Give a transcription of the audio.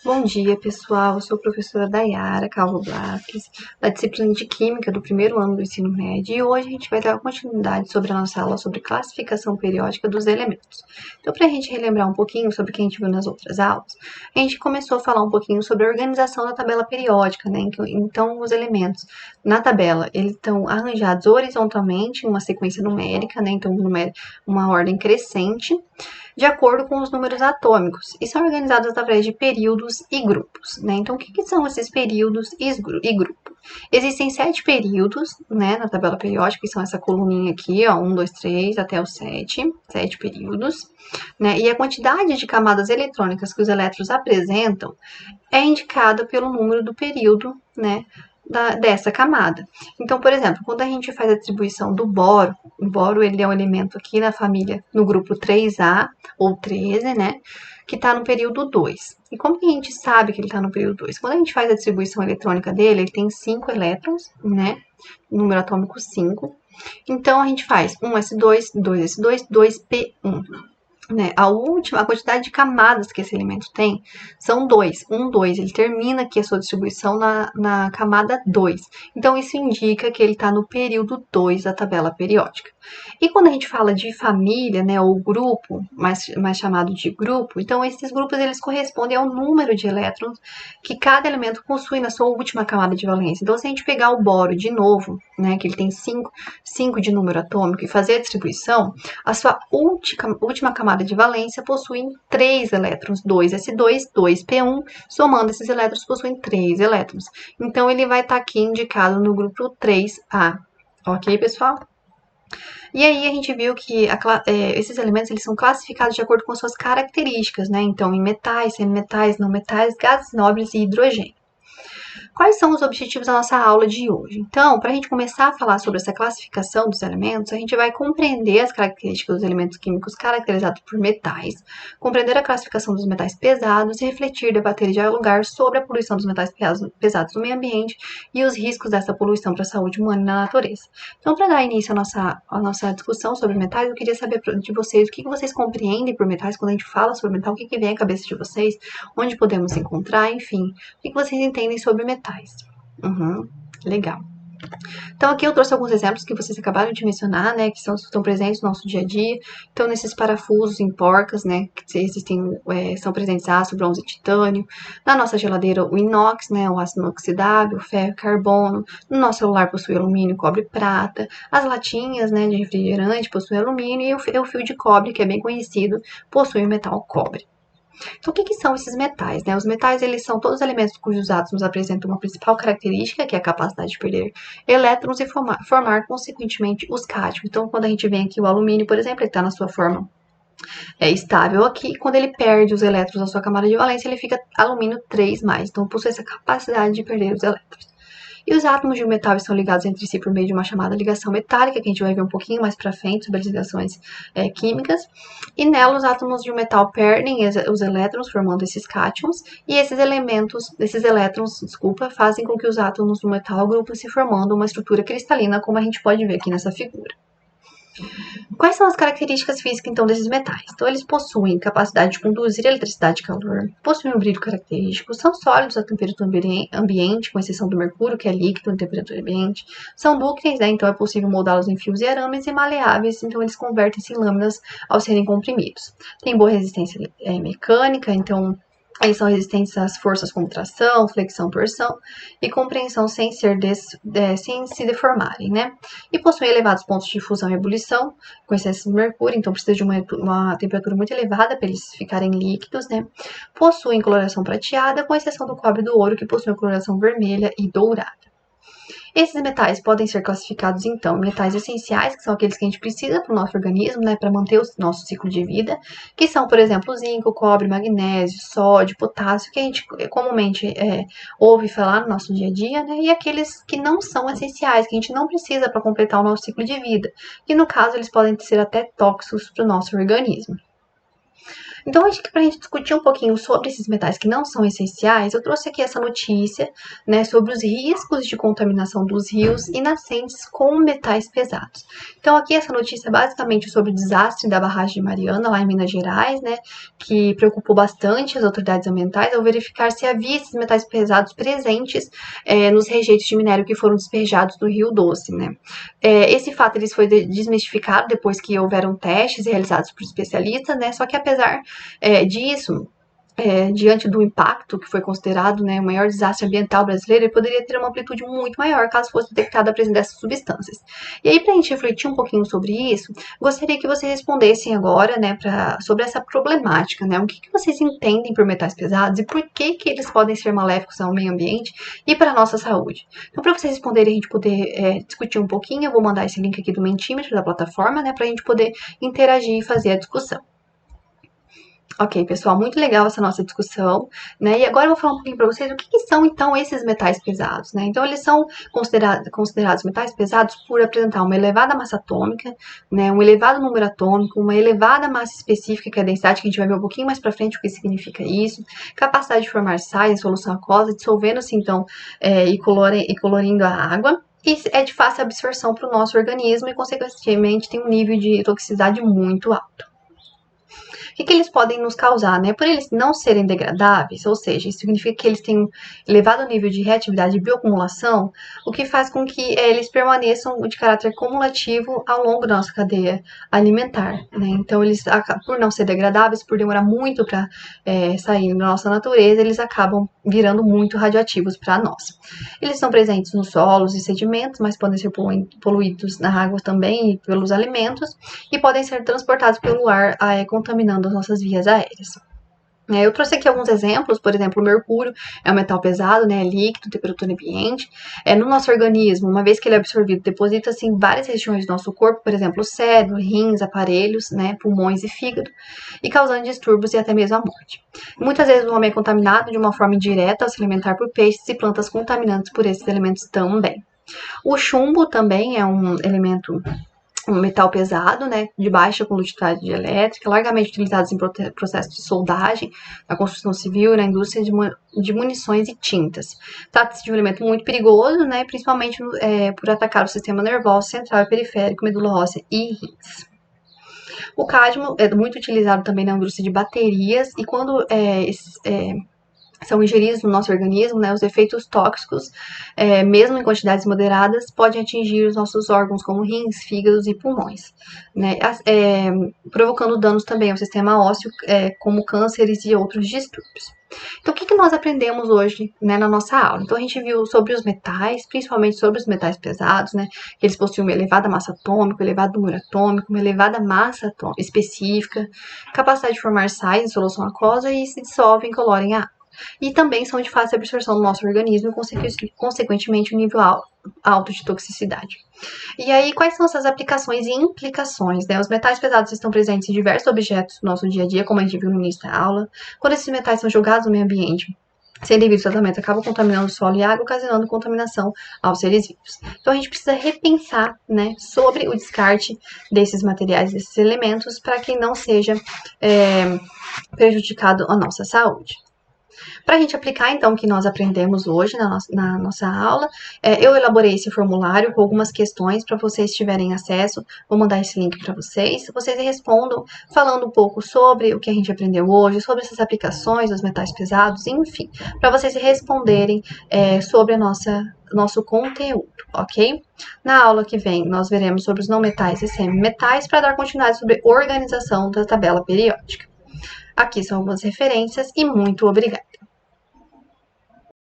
Bom dia, pessoal. Eu sou a professora Dayara Calvo Blasques, da disciplina de Química do primeiro ano do ensino médio, e hoje a gente vai dar continuidade sobre a nossa aula sobre classificação periódica dos elementos. Então, para a gente relembrar um pouquinho sobre o que a gente viu nas outras aulas, a gente começou a falar um pouquinho sobre a organização da tabela periódica, né? Então, os elementos na tabela, eles estão arranjados horizontalmente em uma sequência numérica, né? Então, uma ordem crescente, de acordo com os números atômicos, e são organizados através de períodos e grupos, né? Então, o que são esses períodos e grupo? Existem 7 períodos, né, na tabela periódica, que são essa coluninha aqui, ó, 1, 2, 3, até o 7 períodos, né? E a quantidade de camadas eletrônicas que os elétrons apresentam é indicada pelo número do período, né, dessa camada. Então, por exemplo, quando a gente faz a distribuição do boro, o boro ele é um elemento aqui na família, no grupo 3A ou 13, né, que está no período 2. E como que a gente sabe que ele está no período 2? Quando a gente faz a distribuição eletrônica dele, ele tem 5 elétrons, né, número atômico 5. Então, a gente faz 1s2, 2s2, 2p1. Né? A quantidade de camadas que esse elemento tem são 2. 2. Ele termina aqui a sua distribuição na camada 2. Então, isso indica que ele está no período 2 da tabela periódica. E quando a gente fala de família, né, ou grupo, mais chamado de grupo, então esses grupos eles correspondem ao número de elétrons que cada elemento possui na sua última camada de valência. Então, se a gente pegar o boro de novo, né, que ele tem 5 de número atômico, e fazer a distribuição, a sua última camada de valência possui 3 elétrons, 2s2, 2p1, somando esses elétrons possuem 3 elétrons. Então, ele vai estar aqui indicado no grupo 3A. Ok, pessoal? E aí a gente viu que esses elementos eles são classificados de acordo com suas características, né? Então, em metais, semimetais, não metais, gases nobres e hidrogênio. Quais são os objetivos da nossa aula de hoje? Então, para a gente começar a falar sobre essa classificação dos elementos, a gente vai compreender as características dos elementos químicos caracterizados por metais, compreender a classificação dos metais pesados e refletir, debater e dialogar sobre a poluição dos metais pesados no meio ambiente e os riscos dessa poluição para a saúde humana e na natureza. Então, para dar início à nossa discussão sobre metais, eu queria saber de vocês o que vocês compreendem por metais quando a gente fala sobre metal, o que vem à cabeça de vocês, onde podemos encontrar, enfim, o que vocês entendem sobre metais. Legal. Então, aqui eu trouxe alguns exemplos que vocês acabaram de mencionar, né, que estão presentes no nosso dia a dia. Então, nesses parafusos em porcas, né, que existem, são presentes aço, bronze e titânio. Na nossa geladeira, o inox, né, o aço inoxidável, o ferro e carbono. No nosso celular possui alumínio, cobre e prata. As latinhas, né, de refrigerante possuem alumínio e o fio de cobre, que é bem conhecido, possui o metal cobre. Então, o que são esses metais? Né? Os metais, eles são todos os elementos cujos átomos apresentam uma principal característica, que é a capacidade de perder elétrons e formar consequentemente, os cátions. Então, quando a gente vê aqui o alumínio, por exemplo, ele está na sua forma estável aqui. Quando ele perde os elétrons da sua camada de valência, ele fica alumínio 3+. Então, possui essa capacidade de perder os elétrons. E os átomos de um metal estão ligados entre si por meio de uma chamada ligação metálica, que a gente vai ver um pouquinho mais para frente sobre as ligações químicas. E nela, os átomos de um metal perdem os elétrons, formando esses cátions, e esses elétrons, fazem com que os átomos do metal agrupem-se, formando uma estrutura cristalina, como a gente pode ver aqui nessa figura. Quais são as características físicas, então, desses metais? Então, eles possuem capacidade de conduzir eletricidade e calor, possuem um brilho característico, são sólidos à temperatura ambiente, com exceção do mercúrio, que é líquido em temperatura ambiente, são dúcteis, né? Então é possível moldá-los em fios e arames, e maleáveis, então eles convertem-se em lâminas ao serem comprimidos. Tem boa resistência mecânica, então eles são resistentes às forças como tração, flexão, torção e compreensão sem se deformarem, né? E possuem elevados pontos de fusão e ebulição, com excesso de mercúrio, então precisa de uma temperatura muito elevada para eles ficarem líquidos, né? Possuem coloração prateada, com exceção do cobre e do ouro, que possuem coloração vermelha e dourada. Esses metais podem ser classificados, então, em metais essenciais, que são aqueles que a gente precisa para o nosso organismo, né, para manter o nosso ciclo de vida, que são, por exemplo, zinco, cobre, magnésio, sódio, potássio, que a gente comumente ouve falar no nosso dia a dia, né, e aqueles que não são essenciais, que a gente não precisa para completar o nosso ciclo de vida, que no caso eles podem ser até tóxicos para o nosso organismo. Então, acho que para a gente discutir um pouquinho sobre esses metais que não são essenciais, eu trouxe aqui essa notícia, né, sobre os riscos de contaminação dos rios e nascentes com metais pesados. Então, aqui essa notícia é basicamente sobre o desastre da barragem de Mariana, lá em Minas Gerais, né, que preocupou bastante as autoridades ambientais ao verificar se havia esses metais pesados presentes nos rejeitos de minério que foram despejados no Rio Doce, né. Esse fato ele foi desmistificado depois que houveram testes realizados por especialistas, né, só que apesar disso, diante do impacto que foi considerado, né, o maior desastre ambiental brasileiro, ele poderia ter uma amplitude muito maior caso fosse detectada a presença dessas substâncias. E aí, para a gente refletir um pouquinho sobre isso, gostaria que vocês respondessem agora, né, sobre essa problemática, né, o que vocês entendem por metais pesados e por que eles podem ser maléficos ao meio ambiente e para a nossa saúde. Então, para vocês responderem, a gente poder discutir um pouquinho, eu vou mandar esse link aqui do Mentímetro da plataforma, né, para a gente poder interagir e fazer a discussão. Ok, pessoal, muito legal essa nossa discussão, né? E agora eu vou falar um pouquinho para vocês o que são, então, esses metais pesados, né? Então, eles são considerados metais pesados por apresentar uma elevada massa atômica, né? Um elevado número atômico, uma elevada massa específica, que é a densidade, que a gente vai ver um pouquinho mais para frente o que significa isso, capacidade de formar sais em solução aquosa, dissolvendo-se, então, e colorindo a água, e é de fácil absorção para o nosso organismo e, consequentemente, tem um nível de toxicidade muito alto. O que eles podem nos causar, né? Por eles não serem degradáveis, ou seja, isso significa que eles têm um elevado nível de reatividade e bioacumulação, o que faz com que eles permaneçam de caráter cumulativo ao longo da nossa cadeia alimentar, né? Então, eles, por não ser degradáveis, por demorar muito para sair da nossa natureza, eles acabam virando muito radioativos para nós. Eles são presentes nos solos e sedimentos, mas podem ser poluídos na água também e pelos alimentos, e podem ser transportados pelo ar, contaminando as nossas vias aéreas. Eu trouxe aqui alguns exemplos, por exemplo, o mercúrio é um metal pesado, né, líquido, temperatura ambiente. No nosso organismo, uma vez que ele é absorvido, deposita-se em várias regiões do nosso corpo, por exemplo, o cérebro, rins, aparelhos, né, pulmões e fígado, e causando distúrbios e até mesmo a morte. Muitas vezes o homem é contaminado de uma forma indireta ao se alimentar por peixes e plantas contaminantes por esses elementos também. O chumbo também é um elemento, um metal pesado, né, de baixa condutividade elétrica, largamente utilizados em processos de soldagem, na construção civil e na indústria de munições e tintas. Trata-se de um elemento muito perigoso, né, principalmente por atacar o sistema nervoso central e periférico, medula óssea e rins. O cádmio é muito utilizado também na indústria de baterias e quando são ingeridos no nosso organismo, né, os efeitos tóxicos, mesmo em quantidades moderadas, podem atingir os nossos órgãos como rins, fígados e pulmões, né, provocando danos também ao sistema ósseo, como cânceres e outros distúrbios. Então, o que nós aprendemos hoje, né, na nossa aula? Então, a gente viu sobre os metais, principalmente sobre os metais pesados, né, que eles possuem uma elevada massa atômica, um elevado número atômico, uma elevada massa específica, capacidade de formar sais em solução aquosa e se dissolvem e colorem a água. E também são de fácil absorção do nosso organismo e, consequentemente, um nível alto de toxicidade. E aí, quais são essas aplicações e implicações, né? Os metais pesados estão presentes em diversos objetos do nosso dia a dia, como a gente viu no início da aula. Quando esses metais são jogados no meio ambiente, sem devido tratamento, acabam contaminando o solo e a água, ocasionando contaminação aos seres vivos. Então, a gente precisa repensar, né, sobre o descarte desses materiais, desses elementos, para que não seja prejudicado a nossa saúde. Para a gente aplicar, então, o que nós aprendemos hoje na nossa aula, eu elaborei esse formulário com algumas questões para vocês tiverem acesso. Vou mandar esse link para vocês. Vocês respondam falando um pouco sobre o que a gente aprendeu hoje, sobre essas aplicações dos metais pesados, enfim, para vocês responderem sobre nosso conteúdo, ok? Na aula que vem, nós veremos sobre os não metais e semimetais para dar continuidade sobre organização da tabela periódica. Aqui são algumas referências e muito obrigada.